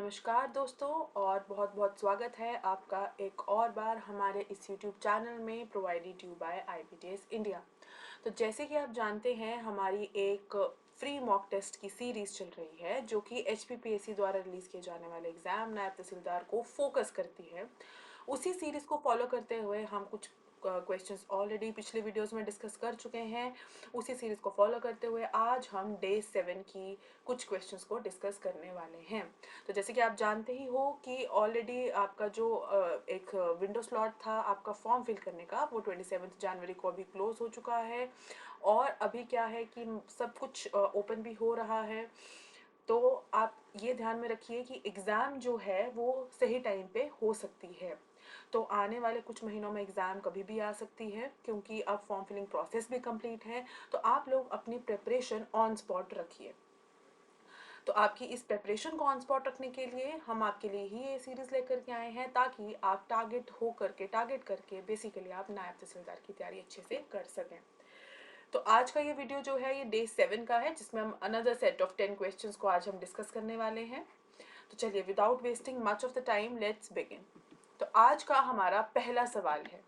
नमस्कार दोस्तों और बहुत बहुत स्वागत है आपका एक और बार हमारे इस YouTube चैनल में provided you by IBTS India. तो जैसे कि आप जानते हैं हमारी एक फ्री मॉक टेस्ट की सीरीज़ चल रही है जो कि HPPSC द्वारा रिलीज़ किए जाने वाले एग्ज़ाम नायब तहसीलदार को फोकस करती है। उसी सीरीज़ को फॉलो करते हुए हम कुछ क्वेश्चंस ऑलरेडी पिछले वीडियोस में डिस्कस कर चुके हैं। उसी सीरीज़ को फॉलो करते हुए आज हम डे 7 की कुछ क्वेश्चंस को डिस्कस करने वाले हैं। तो जैसे कि आप जानते ही हो कि ऑलरेडी आपका जो एक विंडो स्लॉट था आपका फॉर्म फिल करने का वो 27 जनवरी को अभी क्लोज हो चुका है और अभी क्या है कि सब कुछ ओपन भी हो रहा है। तो आप ये ध्यान में रखिए कि एग्ज़ाम जो है वो सही टाइम पे हो सकती है। तो आने वाले कुछ महीनों में एग्ज़ाम कभी भी आ सकती है क्योंकि अब फॉर्म फिलिंग प्रोसेस भी कंप्लीट है। तो आप लोग अपनी प्रिपरेशन ऑन स्पॉट रखिए। तो आपकी इस प्रिपरेशन को ऑन स्पॉट रखने के लिए हम आपके लिए ही ये सीरीज़ लेकर के आए हैं ताकि आप टारगेट करके बेसिकली आप नायब तहसीलदार की तैयारी अच्छे से कर सकें। तो आज का ये वीडियो जो है ये डे 7 का है जिसमें हम अनदर सेट ऑफ 10 क्वेश्चंस को आज हम डिस्कस करने वाले हैं। तो चलिए without wasting much of the time let's begin. तो आज का हमारा पहला सवाल है।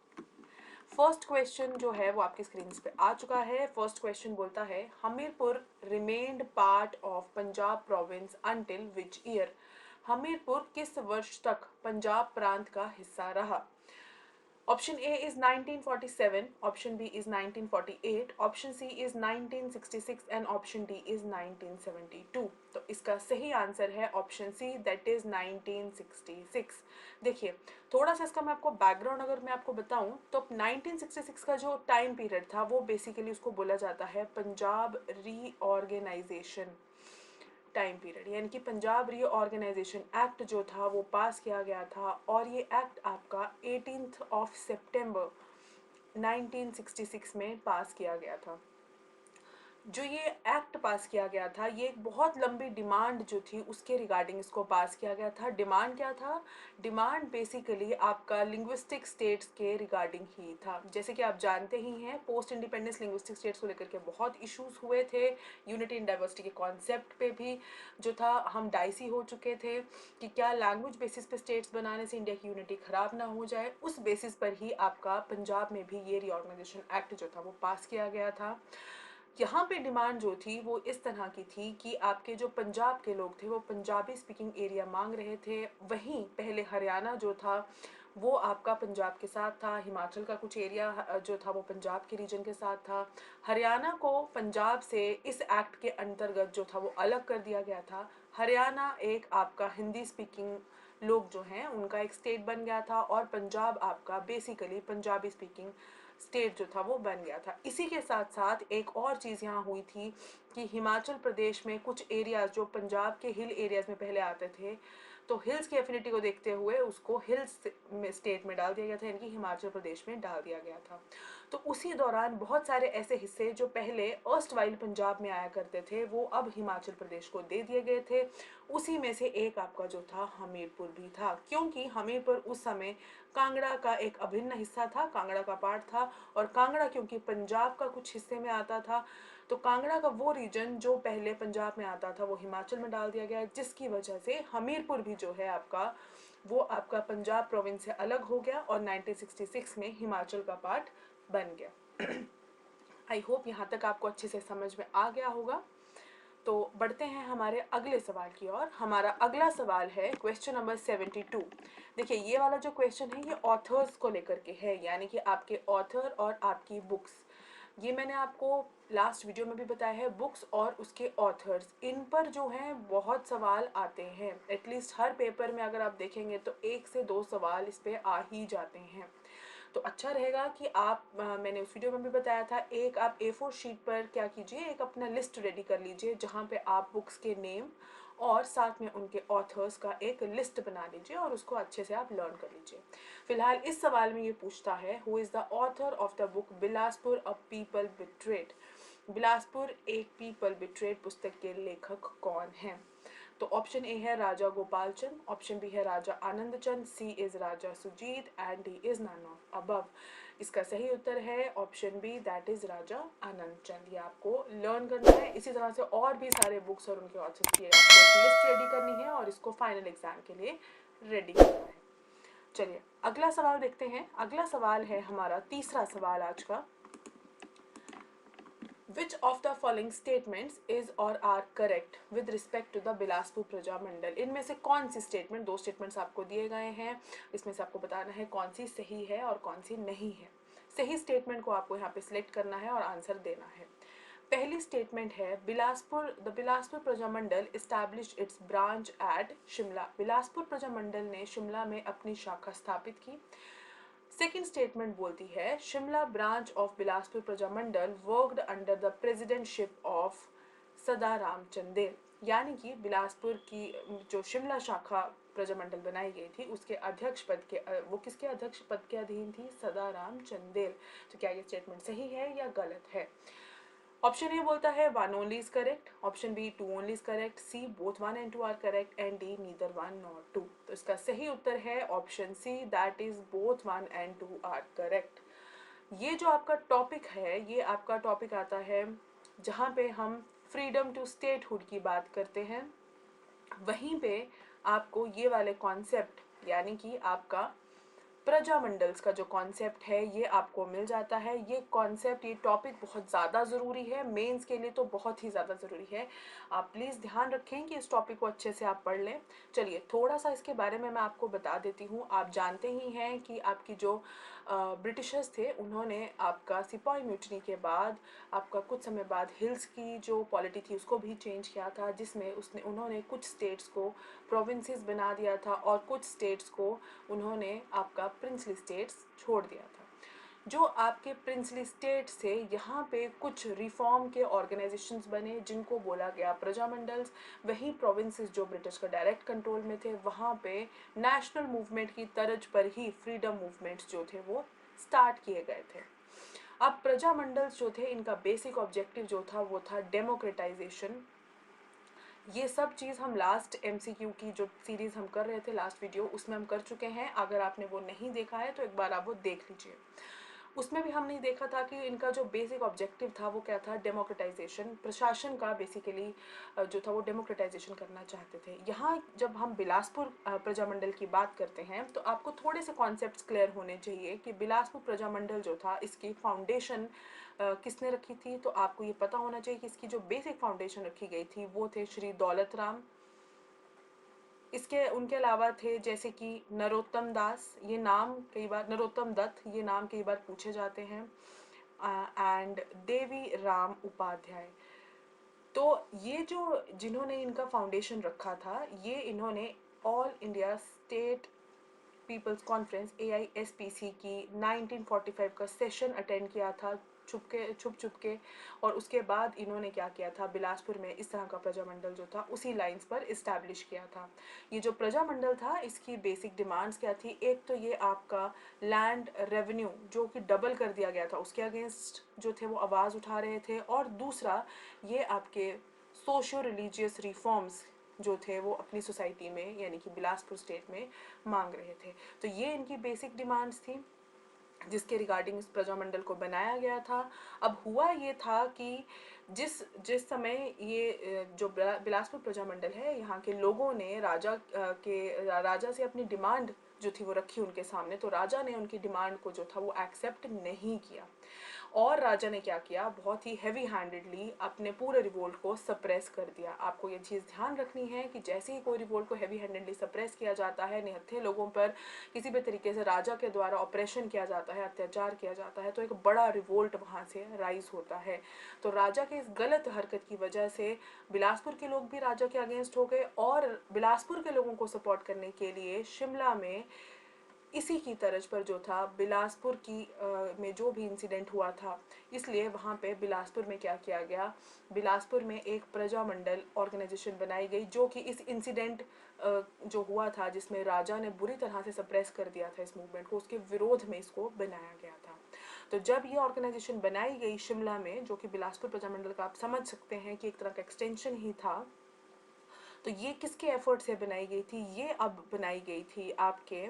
फर्स्ट क्वेश्चन जो है वो आपकी स्क्रीन पे आ चुका है। फर्स्ट क्वेश्चन बोलता है Hamirpur remained part of Punjab province until which year. Hamirpur किस वर्ष तक पंजाब प्रांत का हिस्सा रहा। Option A is 1947, option B is 1948, option C is 1966 and option D is 1972। तो इसका सही आंसर है ऑप्शन सी दैट इज 1966। देखिए थोड़ा सा इसका मैं आपको बैकग्राउंड अगर मैं आपको बताऊं तो 1966 का जो टाइम पीरियड था वो बेसिकली उसको बोला जाता है पंजाब रीऑर्गेनाइजेशन टाइम पीरियड, यानी कि पंजाब रीऑर्गेनाइजेशन एक्ट जो था वो पास किया गया था और ये एक्ट आपका 18 ऑफ सितंबर 1966 में पास किया गया था। जो ये एक्ट पास किया गया था ये एक बहुत लंबी डिमांड जो थी उसके रिगार्डिंग इसको पास किया गया था। डिमांड क्या था? डिमांड बेसिकली आपका लिंग्विस्टिक स्टेट्स के रिगार्डिंग ही था। जैसे कि आप जानते ही हैं पोस्ट इंडिपेंडेंस लिंग्विस्टिक स्टेट्स को लेकर के बहुत इश्यूज हुए थे। यूनिटी इन डाइवर्सिटी के कॉन्सेप्ट पे भी जो था हम डाइसी हो चुके थे कि क्या लैंग्वेज बेसिस पे स्टेट्स बनाने से इंडिया की यूनिटी खराब ना हो जाए। उस बेसिस पर ही आपका पंजाब में भी ये रीऑर्गेनाइजेशन एक्ट जो था वो पास किया गया था। यहाँ पे डिमांड जो थी वो इस तरह की थी कि आपके जो पंजाब के लोग थे वो पंजाबी स्पीकिंग एरिया मांग रहे थे। वहीं पहले हरियाणा जो था वो आपका पंजाब के साथ था। हिमाचल का कुछ एरिया जो था वो पंजाब के रीजन के साथ था। हरियाणा को पंजाब से इस एक्ट के अंतर्गत जो था वो अलग कर दिया गया था। हरियाणा एक आपका हिंदी स्पीकिंग लोग जो हैं उनका एक स्टेट बन गया था और पंजाब आपका बेसिकली पंजाबी स्पीकिंग स्टेट जो था वो बन गया था। इसी के साथ साथ एक और चीज़ यहाँ हुई थी कि हिमाचल प्रदेश में कुछ एरियाज जो पंजाब के हिल एरियाज में पहले आते थे तो हिल्स की एफिनिटी को देखते हुए उसको हिल्स स्टेट में डाल दिया गया था, यानी कि हिमाचल प्रदेश में डाल दिया गया था। तो उसी दौरान बहुत सारे ऐसे हिस्से जो पहले अर्स्ट वाइल पंजाब में आया करते थे वो अब हिमाचल प्रदेश को दे दिए गए थे। उसी में से एक आपका जो था हमीरपुर भी था, क्योंकि हमीरपुर उस समय कांगड़ा का एक अभिन्न हिस्सा था, कांगड़ा का पार्ट था। और कांगड़ा क्योंकि पंजाब का कुछ हिस्से में आता था तो कांगड़ा का वो रीजन जो पहले पंजाब में आता था वो हिमाचल में डाल दिया गया, जिसकी वजह से हमीरपुर भी जो है आपका वो आपका पंजाब प्रोविंस से अलग हो गया और 1966 में हिमाचल का पार्ट बन गया। आई होप यहाँ तक आपको अच्छे से समझ में आ गया होगा। तो बढ़ते हैं हमारे अगले सवाल की ओर। हमारा अगला सवाल है क्वेश्चन नंबर 72। देखिए ये वाला जो क्वेश्चन है ये ऑथर्स को लेकर के है, यानी कि आपके ऑथर और आपकी बुक्स। ये मैंने आपको लास्ट वीडियो में भी बताया है। बुक्स और उसके ऑथर्स इन पर जो हैं बहुत सवाल आते हैं। एटलीस्ट हर पेपर में अगर आप देखेंगे तो 1 से 2 सवाल इस पे आ ही जाते हैं। तो अच्छा रहेगा कि आप मैंने उस वीडियो में भी बताया था एक आप A4 शीट पर क्या कीजिए एक अपना लिस्ट रेडी कर लीजिए जहाँ पे आप बुक्स के नेम और साथ में उनके ऑथर्स का एक लिस्ट बना लीजिए और उसको अच्छे से आप लर्न कर लीजिए। फिलहाल इस सवाल में ये पूछता है who is the author of the book Bilaspur a people betrayed. Bilaspur एक पीपल बिट्रेड पुस्तक के लेखक कौन हैं। तो ऑप्शन ए है राजा गोपाल चंद, ऑप्शन बी है Raja Anand Chand, C is Raja Sujit and D is none of above. इसका सही उत्तर है option B, that is Raja Anand Chand. ये आपको लर्न करना है। इसी तरह से और भी सारे बुक्स और उनके ऑथर्स की आपको एक लिस्ट रेडी करनी है और इसको फाइनल एग्जाम के लिए रेडी करना है। चलिए अगला सवाल देखते हैं। अगला सवाल है हमारा तीसरा सवाल आज का। Which of the following statements is or are correct with respect to the Bilaspur Praja मंडल? इनमें से कौन सी स्टेटमेंट, दो स्टेटमेंट्स आपको दिए गए हैं, इसमें से आपको बताना है कौन सी सही है और कौन सी नहीं है। सही स्टेटमेंट को आपको यहाँ पे सिलेक्ट करना है और आंसर देना है। पहली स्टेटमेंट है the Bilaspur Praja Mandal established its branch at Shimla. Bilaspur Praja Mandal ने शिमला में अपनी शाखा स्थापित की। सेकेंड स्टेटमेंट बोलती है Shimla branch of Bilaspur Praja Mandal worked under the presidentship of Sadaram Chandel. यानी कि बिलासपुर की जो शिमला शाखा प्रजामंडल बनाई गई थी उसके अध्यक्ष पद के वो किसके अध्यक्ष पद के अधीन थी? सदाराम चंदेल। तो क्या ये स्टेटमेंट सही है या गलत है? ऑप्शन ए बोलता है 1 only is correct, option B 2 only is correct, C both 1 and 2 are correct and D neither 1 nor 2। तो इसका सही उत्तर है option C, that is both 1 and 2 are correct। ये जो आपका टॉपिक है ये आपका टॉपिक आता है जहाँ पे हम फ्रीडम टू स्टेटहुड की बात करते हैं। वहीं पे आपको ये वाले कॉन्सेप्ट यानी कि आपका प्रजामंडल्स का जो कॉन्सेप्ट है ये आपको मिल जाता है। ये कॉन्सेप्ट, ये टॉपिक बहुत ज़्यादा ज़रूरी है, मेंस के लिए तो बहुत ही ज़्यादा ज़रूरी है। आप प्लीज़ ध्यान रखें कि इस टॉपिक को अच्छे से आप पढ़ लें। चलिए थोड़ा सा इसके बारे में मैं आपको बता देती हूँ। आप जानते ही हैं कि आपकी जो ब्रिटिशर्स थे उन्होंने आपका सिपाही म्यूटनी के बाद आपका कुछ समय बाद हिल्स की जो पॉलिटी थी उसको भी चेंज किया था, जिसमें उन्होंने कुछ स्टेट्स को प्रोविंसेस बना दिया था और कुछ स्टेट्स को उन्होंने आपका प्रिंसली स्टेट्स छोड़ दिया था। जो आपके प्रिंसली स्टेट से यहाँ पे कुछ रिफॉर्म के ऑर्गेनाइजेशंस बने जिनको बोला गया प्रजामंडल्स। वहीं प्रोविंसेस जो ब्रिटिश का डायरेक्ट कंट्रोल में थे वहाँ पे नेशनल मूवमेंट की तर्ज पर ही फ्रीडम मूवमेंट्स जो थे वो स्टार्ट किए गए थे। अब प्रजामंडल्स जो थे इनका बेसिक ऑब्जेक्टिव जो था वो था डेमोक्रेटाइजेशन। ये सब चीज़ हम लास्ट MCQ की जो सीरीज़ हम कर रहे थे लास्ट वीडियो उसमें हम कर चुके हैं। अगर आपने वो नहीं देखा है तो एक बार आप वो देख लीजिए। उसमें भी हमने देखा था कि इनका जो बेसिक ऑब्जेक्टिव था वो क्या था? डेमोक्रेटाइजेशन। प्रशासन का बेसिकली जो था वो डेमोक्रेटाइजेशन करना चाहते थे। यहाँ जब हम बिलासपुर प्रजामंडल की बात करते हैं तो आपको थोड़े से कॉन्सेप्ट्स क्लियर होने चाहिए कि बिलासपुर प्रजामंडल जो था इसकी फाउंडेशन किसने रखी थी। तो आपको ये पता होना चाहिए कि इसकी जो बेसिक फाउंडेशन रखी गई थी वो थे श्री दौलत राम। इसके उनके अलावा थे जैसे कि नरोत्तम दास, ये नाम कई बार, नरोत्तम दत्त, ये नाम कई बार पूछे जाते हैं, एंड देवी राम उपाध्याय। तो ये जो जिन्होंने इनका फाउंडेशन रखा था ये इन्होंने all India state people's conference AISPC की 1945 का सेशन अटेंड किया था छुप के और उसके बाद इन्होंने क्या किया था? बिलासपुर में इस तरह का प्रजामंडल जो था उसी लाइंस पर इस्टेब्लिश किया था। ये जो प्रजामंडल था इसकी बेसिक डिमांड्स क्या थी? एक तो ये आपका लैंड रेवेन्यू जो कि डबल कर दिया गया था उसके अगेंस्ट जो थे वो आवाज़ उठा रहे थे, और दूसरा ये आपके सोशियो रिलीजियस रिफॉर्म्स जो थे वो अपनी सोसाइटी में यानी कि बिलासपुर स्टेट में मांग रहे थे। तो ये इनकी बेसिक डिमांड्स थी जिसके रिगार्डिंग इस प्रजामंडल को बनाया गया था। अब हुआ ये था कि जिस समय ये जो बिलासपुर प्रजामंडल है यहाँ के लोगों ने राजा से अपनी डिमांड जो थी वो रखी उनके सामने, तो राजा ने उनकी डिमांड को जो था वो एक्सेप्ट नहीं किया और राजा ने क्या किया? बहुत ही हैवी हैंडेडली अपने पूरे रिवोल्ट को सप्रेस कर दिया। आपको ये चीज़ ध्यान रखनी है कि जैसे ही कोई रिवोल्ट को हैवी हैंडेडली सप्रेस किया जाता है, निहत्थे लोगों पर किसी भी तरीके से राजा के द्वारा ऑपरेशन किया जाता है, अत्याचार किया जाता है, तो एक बड़ा रिवोल्ट वहाँ से राइज होता है। तो राजा के इस गलत हरकत की वजह से बिलासपुर के लोग भी राजा के अगेंस्ट हो गए और बिलासपुर के लोगों को सपोर्ट करने के लिए शिमला में इसी की तर्ज पर जो था बिलासपुर की में जो भी इंसिडेंट हुआ था, इसलिए वहाँ पे बिलासपुर में क्या किया गया? बिलासपुर में एक प्रजामंडल ऑर्गेनाइजेशन बनाई गई जो कि इस इंसिडेंट जो हुआ था जिसमें राजा ने बुरी तरह से सप्रेस कर दिया था इस मूवमेंट को, उसके विरोध में इसको बनाया गया था। तो जब ये ऑर्गेनाइजेशन बनाई गई शिमला में, जो कि बिलासपुर प्रजामंडल का आप समझ सकते हैं कि एक तरह का एक्सटेंशन ही था, तो ये किसके एफर्ट से बनाई गई थी? ये अब बनाई गई थी आपके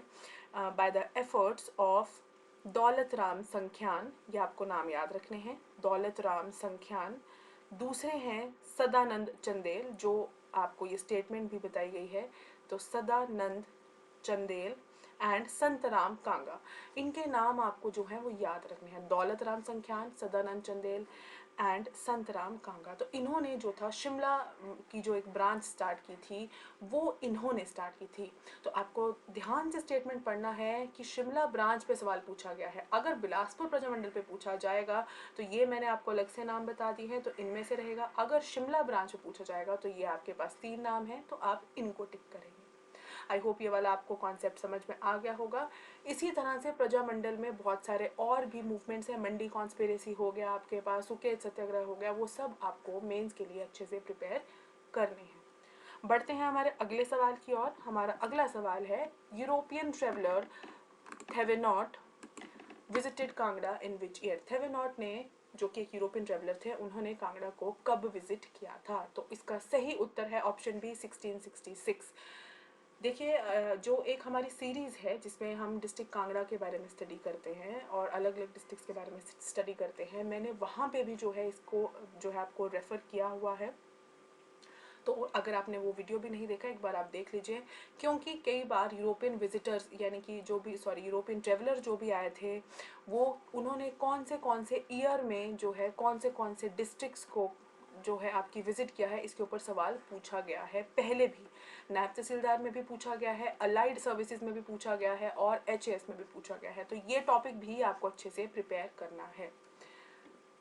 by the efforts of Daulat Ram संख्यान, ये आपको नाम याद रखने हैं, दौलत राम संख्यान। दूसरे हैं सदानंद चंदेल, जो आपको ये स्टेटमेंट भी बताई गई है, तो सदानंद चंदेल एंड संतराम कांगा। इनके नाम आपको जो है वो याद रखने हैं, दौलत राम संख्यान, सदानंद चंदेल एंड संतराम कांगा। तो इन्होंने जो था शिमला की जो एक ब्रांच स्टार्ट की थी वो इन्होंने स्टार्ट की थी। तो आपको ध्यान से स्टेटमेंट पढ़ना है कि शिमला ब्रांच पे सवाल पूछा गया है। अगर बिलासपुर प्रजामंडल पे पूछा जाएगा तो ये मैंने आपको अलग से नाम बता दी है, तो इनमें से रहेगा। अगर शिमला ब्रांच पे पूछा जाएगा तो ये आपके पास 3 नाम है, तो आप इनको टिक करेंगे। आई होप ये वाला आपको कॉन्सेप्ट समझ में आ गया होगा। इसी तरह से प्रजामंडल में बहुत सारे और भी मूवमेंट्स हैं, मंडी कॉन्स्पिरेसी हो गया आपके पास, सुकेत सत्याग्रह हो गया, वो सब आपको मेंस के लिए अच्छे से प्रिपेयर करने हैं। बढ़ते हैं हमारे अगले सवाल की ओर। हमारा अगला सवाल है, European traveller Thevenot visited Kangra in which year? Thevenot ने, जो कि एक यूरोपियन ट्रेवलर थे, उन्होंने कांगड़ा को कब विजिट किया था? तो इसका सही उत्तर है ऑप्शन बी 1666। देखिए, जो एक हमारी सीरीज़ है जिसमें हम डिस्ट्रिक्ट कांगड़ा के बारे में स्टडी करते हैं और अलग अलग डिस्ट्रिक्ट्स के बारे में स्टडी करते हैं, मैंने वहाँ पे भी जो है इसको जो है आपको रेफ़र किया हुआ है। तो अगर आपने वो वीडियो भी नहीं देखा, एक बार आप देख लीजिए, क्योंकि कई बार यूरोपियन विजिटर्स यानी कि यूरोपियन ट्रेवलर जो भी आए थे, वो उन्होंने कौन से ईयर में जो है कौन से डिस्ट्रिक्ट्स को जो है आपकी विजिट किया है, इसके ऊपर सवाल पूछा गया है। पहले भी नायब तहसीलदार में भी पूछा गया है, अलाइड सर्विसेज में भी पूछा गया है और HAS में भी पूछा गया है। तो ये टॉपिक भी आपको अच्छे से प्रिपेयर करना है।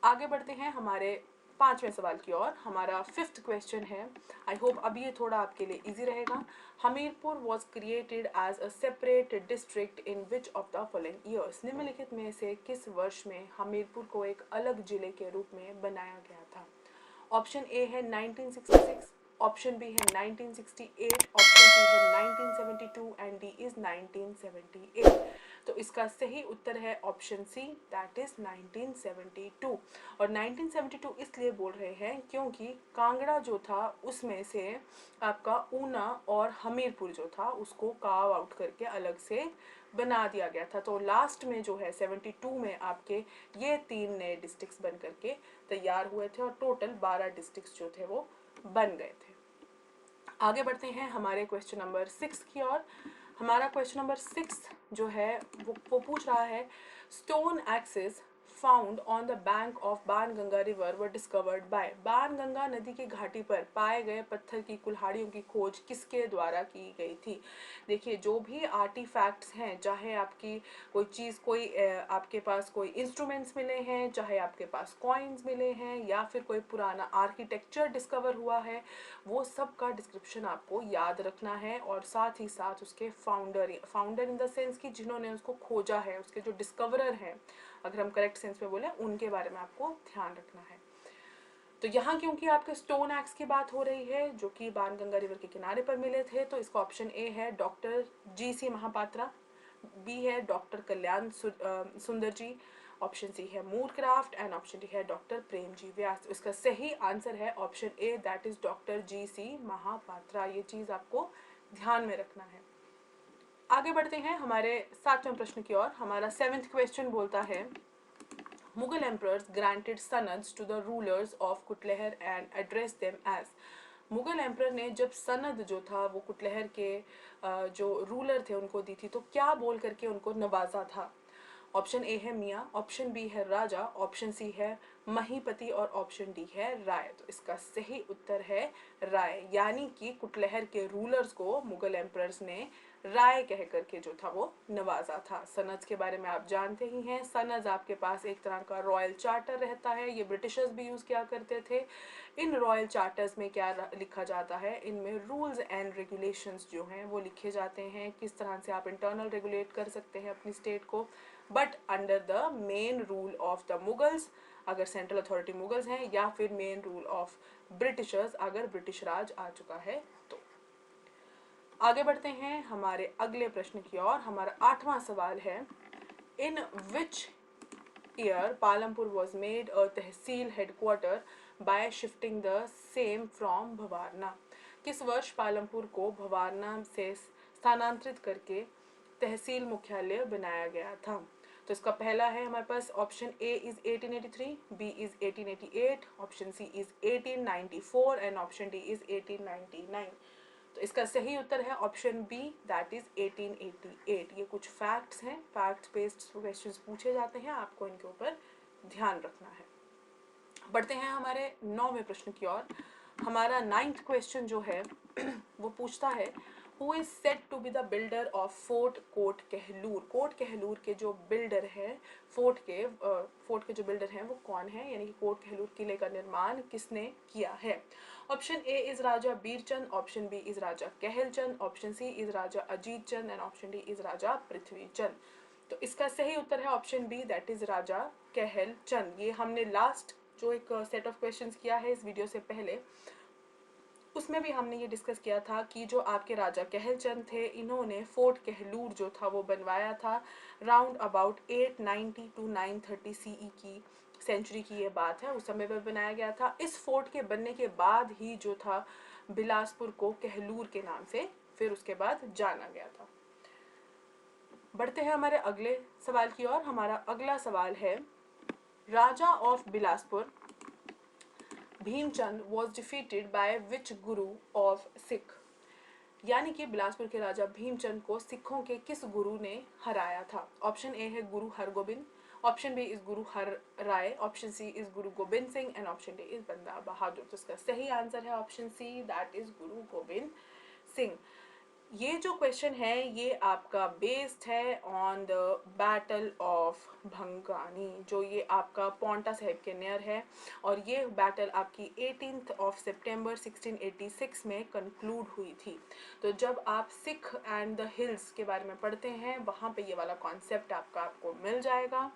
आगे बढ़ते हैं हमारे 5वें सवाल की ओर। हमारा 5th क्वेश्चन है, आई होप अब ये थोड़ा आपके लिए इजी रहेगा। Hamirpur was created as a separate district in which of the following years? निम्नलिखित में से किस वर्ष में हमीरपुर को एक अलग जिले के रूप में बनाया गया था? ऑप्शन ए है 1966, ऑप्शन बी है 1968, ऑप्शन सी है 1972 एंड डी इज 1978। तो इसका सही उत्तर है ऑप्शन सी, दैट इज 1972। और 1972 इसलिए बोल रहे हैं क्योंकि कांगड़ा जो था उसमें से आपका ऊना और हमीरपुर जो था उसको कार्व आउट करके अलग से बना दिया गया था। तो लास्ट में जो है 72 में आपके ये 3 नए डिस्ट्रिक्ट्स बन करके तैयार हुए थे और टोटल 12 डिस्ट्रिक्ट्स जो थे वो बन गए थे। आगे बढ़ते हैं हमारे क्वेश्चन नंबर 6 की ओर। हमारा क्वेश्चन नंबर 6 जो है वो पूछ रहा है, stone axes found on the bank of Banganga river were discovered by? Banganga नदी की घाटी पर पाए गए पत्थर की कुल्हाड़ियों की खोज किसके द्वारा की गई थी? देखिए, जो भी आर्टिफैक्ट्स हैं, चाहे आपकी कोई चीज़, कोई आपके पास कोई इंस्ट्रूमेंट्स मिले हैं, चाहे आपके पास कॉइन्स मिले हैं, या फिर कोई पुराना आर्किटेक्चर डिस्कवर हुआ है, वो सब का डिस्क्रिप्शन आपको याद रखना है। और साथ ही साथ उसके फाउंडर इन द सेंस कि जिन्होंने उसको खोजा है, उसके जो डिस्कवरर हैं, अगर हम करेक्ट सेंस में बोले, उनके बारे में आपको ध्यान रखना है। तो यहाँ क्योंकि आपके स्टोन एक्स की बात हो रही है जो कि बाणगंगा रिवर के किनारे पर मिले थे, तो इसका ऑप्शन ए है डॉक्टर GC महापात्रा, बी है doctor Kalyan Sundar ji, option C है मूरक्राफ्ट एंड ऑप्शन डी है डॉक्टर प्रेम जी व्यास। तो इसका सही आंसर है option A, that is doctor GC Mahapatra. ये चीज़ आपको ध्यान में रखना है। आगे बढ़ते हैं हमारे 7वें प्रश्न की ओर। हमारा 7th क्वेश्चन बोलता है, Mughal emperors granted sanads to the rulers of कुटलहर and addressed them as? Mughal emperor ने जब सनद जो था वो कुटलहर के जो रूलर थे उनको दी थी, तो क्या बोल करके उनको नवाजा था? ऑप्शन ए है मियाँ, ऑप्शन बी है राजा, ऑप्शन सी है महीपति और ऑप्शन डी है राय। तो इसका सही उत्तर है राय, यानी कि कुटलहर के रूलर्स को मुगल एम्परर्स ने राय कह करके जो था वो नवाजा था। सनद के बारे में आप जानते ही हैं, सनद आपके पास एक तरह का रॉयल चार्टर रहता है, ये ब्रिटिशर्स भी यूज़ किया करते थे। इन रॉयल चार्टर्स में क्या लिखा जाता है? इनमें रूल्स एंड रेगुलेशंस जो हैं वो लिखे जाते हैं, किस तरह से आप इंटरनल रेगुलेट कर सकते हैं अपनी स्टेट को, but under the main rule of the Mughals, अगर सेंट्रल अथॉरिटी मुगल्स हैं, या फिर मेन रूल ऑफ ब्रिटिशर्स अगर ब्रिटिश राज आ चुका है तो। आगे बढ़ते हैं हमारे अगले प्रश्न की ओर। हमारा 8वां सवाल है, in which year Palampur was made a tehsil headquarter by shifting the same from Bhawarna? किस वर्ष पालमपुर को भवारना से स्थानांतरित करके तहसील मुख्यालय बनाया गया था? तो इसका पहला है हमारे पास option A is 1883, B is 1888, option C is 1894 and option D is 1899। तो इसका सही उत्तर है ऑप्शन बी, दैट इज 1888। ये कुछ फैक्ट्स हैं, फैक्ट बेस्ड क्वेश्चंस पूछे जाते हैं, आपको इनके ऊपर ध्यान रखना है। बढ़ते हैं हमारे 9वें प्रश्न की ओर। हमारा 9th क्वेश्चन जो है वो पूछता है who is said to be the builder of fort Kot Kahlur? Kot Kahlur के जो बिल्डर है, फोर्ट के जो बिल्डर हैं वो कौन है, यानी कि कोट कहलूर किले का निर्माण किसने किया है? Option A is Raja Birchand, option B is Raja Kahalchand, option C is Raja Ajit Chand and option D is Raja Prithvichand. तो इसका सही उत्तर है option B, that is Raja Kahalchand. ये हमने लास्ट जो एक सेट ऑफ क्वेश्चंस किया है इस वीडियो से पहले, उसमें भी हमने ये डिस्कस किया था कि जो आपके राजा कहलचंद थे, इन्होंने फोर्ट कहलूर जो था वो बनवाया था राउंड अबाउट 890 टू 930 सीई की सेंचुरी की ये बात है, उस समय पर बनाया गया था। इस फोर्ट के बनने के बाद ही जो था बिलासपुर को कहलूर के नाम से फिर उसके बाद जाना गया था। बढ़ते हैं हमारे अगले सवाल की ओर। हमारा अगला सवाल है Raja of Bilaspur Bhimchand was defeated by which guru of Sikh? यानी कि बिलासपुर के राजा भीमचंद को सिखों के किस गुरु ने हराया था? ऑप्शन ए है गुरु Hargobind, option B is Guru her Rai, option C is Guru Gobind Singh and option D is बंदा बहादुर। तो इसका सही आंसर है option C, that is Guru Gobind Singh. ये जो क्वेश्चन है ये आपका बेस्ड है on the battle of Bhangani, जो ये आपका पौंटा साहिब के नियर है, और ये बैटल आपकी 18th ऑफ सितंबर 1686 में कंक्लूड हुई थी। तो जब आप सिख एंड द हिल्स के बारे में पढ़ते हैं वहाँ पे ये वाला कॉन्सेप्ट आपको मिल जाएगा।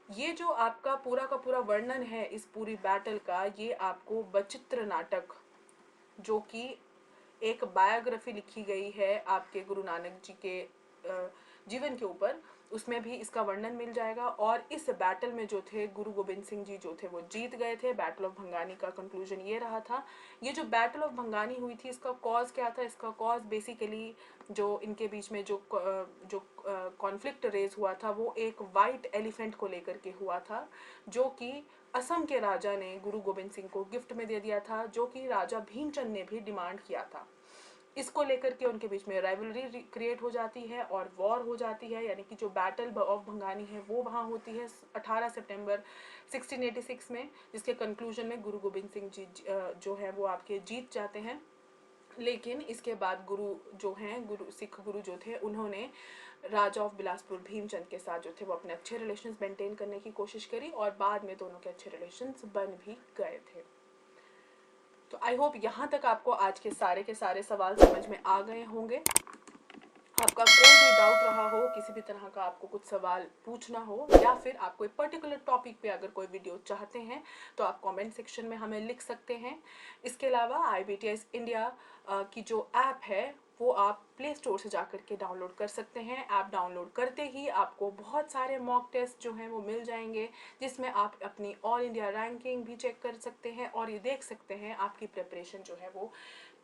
ये जो आपका पूरा वर्णन है इस पूरी बैटल का, ये आपको बचित्र नाटक, जो कि एक बायोग्राफी लिखी गई है आपके गुरु नानक जी के जीवन के ऊपर, उसमें भी इसका वर्णन मिल जाएगा। और इस बैटल में जो थे गुरु गोबिंद सिंह जी जो थे वो जीत गए थे। बैटल ऑफ भंगानी का कंक्लूजन ये रहा था। ये जो बैटल ऑफ भंगानी हुई थी इसका कॉज क्या था? इसका कॉज बेसिकली जो इनके बीच में जो कॉन्फ्लिक्ट रेज हुआ था वो एक वाइट एलिफेंट को लेकर के हुआ था, जो कि असम के राजा ने गुरु गोबिंद सिंह को गिफ्ट में दे दिया था, जो कि राजा भीमचंद ने भी डिमांड किया था। इसको लेकर के उनके बीच में राइवलरी क्रिएट हो जाती है और वॉर हो जाती है, यानी कि जो बैटल ऑफ भंगानी है वो वहाँ होती है 18 सितंबर 1686 में, जिसके कंक्लूजन में गुरु गोबिंद सिंह जी जो है वो आपके जीत जाते हैं। लेकिन इसके बाद गुरु जो हैं, सिख गुरु जो थे, उन्होंने राजा ऑफ बिलासपुर भीमचंद के साथ जो थे वो अपने अच्छे रिलेशंस मेंटेन करने की कोशिश करी और बाद में दोनों के अच्छे रिलेशंस बन भी गए थे। तो आई होप यहाँ तक आपको आज के सारे सवाल समझ में आ गए होंगे। आपका कोई भी डाउट रहा हो, किसी भी तरह का आपको कुछ सवाल पूछना हो, या फिर आप कोई पर्टिकुलर टॉपिक पे अगर कोई वीडियो चाहते हैं तो आप कमेंट सेक्शन में हमें लिख सकते हैं। इसके अलावा IBTS इंडिया की जो ऐप है वो आप प्ले स्टोर से जाकर के डाउनलोड कर सकते हैं। ऐप डाउनलोड करते ही आपको बहुत सारे मॉक टेस्ट जो हैं वो मिल जाएंगे, जिसमें आप अपनी ऑल इंडिया रैंकिंग भी चेक कर सकते हैं और ये देख सकते हैं आपकी प्रिपरेशन जो है वो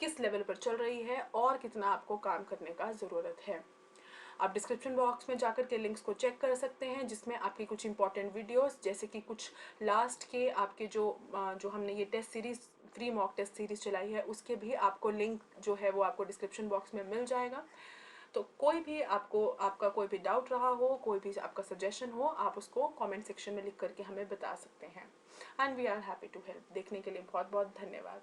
किस लेवल पर चल रही है और कितना आपको काम करने का ज़रूरत है। आप डिस्क्रिप्शन बॉक्स में जाकर के लिंक्स को चेक कर सकते हैं, जिसमें आपकी कुछ इंपॉर्टेंट वीडियोस, जैसे कि कुछ लास्ट के आपके जो हमने ये test series, free mock test series चलाई है, उसके भी आपको लिंक जो है वो आपको डिस्क्रिप्शन बॉक्स में मिल जाएगा। तो कोई भी आपका कोई भी डाउट रहा हो, कोई भी आपका सजेशन हो, आप उसको कमेंट सेक्शन में लिख करके हमें बता सकते हैं। And we are happy to help. देखने के लिए बहुत बहुत धन्यवाद।